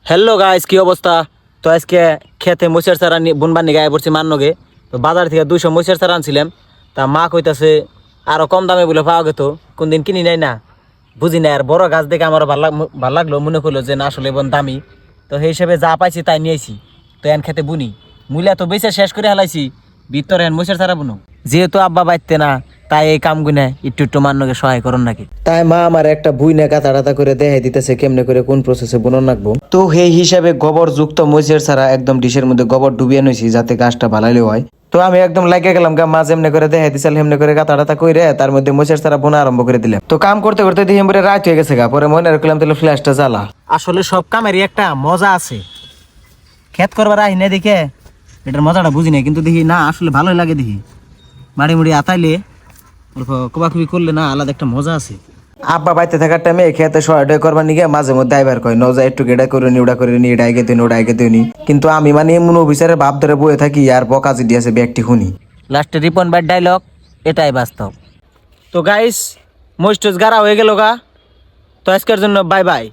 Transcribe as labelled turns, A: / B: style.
A: Hello guys, কি অবস্থা? তো আজকে খেতে মসের চারা বুনবার নিয়ে গায়ে পড়ছি মান্নগে। তো বাজার থেকে 200 মসের চারা আনছিলাম। তা মা কইতাছে আরো কম দামে বলে পাওয়া গেত, কোনদিন কিনি নাই না, বুঝি না। আর বড় গাছ দেখে আমার ভাল লাগলো, মনে করলো যে না আসলে বোন দামি। তো সেই হিসেবে যা পাইছি তাই নিয়েছি। তো এন খেতে বুনি মুলা তো বেঁচে শেষ করে হেলাইছি, ভিতরে এন মসের চারা বুনো। যেহেতু আব্বা বাইতে না, তাই এই কাম গুনে একটু একটু মান্নকে সহায় করুন নাকি। তাই মা আমার একটা বুইনে কাটা টাতা করে দেখাই দিতেছে কেমনে করে কোন প্রসেসে বুনন রাখবো। তো সেই হিসাবে গোবর যুক্ত মরিচের ছাড়া একদম ডিশের মধ্যে গোবর ডুবিয়ে নইছি যাতে গাছটা ভালাইলে হয়। তো আমি একদম লাগিয়ে গেলাম গা, মাছ এমনি করে দেখাই দিছিল হেমনে করে কাটা টাতা করে তার মধ্যে মরিচের ছাড়া বোনা আরম্ভ করে দিলাম। তো কাম করতে করতে দেখি পরে রাত হয়ে গেছে গা, পরে মনে রাখলাম তাহলে ফ্ল্যাশটা জ্বালা। আসলে সব কামেরই একটা মজা আছে, খেত করবার আহি না দেখে এটার মজাটা বুঝি না, কিন্তু দেখি না আসলে ভালোই লাগে। দেখি মাড়ি মুড়ি আতাইলে কোবাকুবি করলে না আলাদা একটা মজা আছে। আব্বা বাইতে থাকার টাইমে খেতে সহায় করবার নিগে মাঝে মধ্যে আইবার কয় নজা একটু গেড়া করে নি ওটা করে নি এটা আগে দিন ওটা আগে দিনি, কিন্তু আমি মানে এমন অফিসারের ভাব ধরে বয়ে থাকি আর বকাজি দিয়েছে ব্যক্তি শুনি। লাস্টে রিপন ব্যাট ডায়লগ, এটাই বাস্তব। তো গাইস মোস্টস গারা হয়ে গেল গা। তো আজকের জন্য বাই বাই।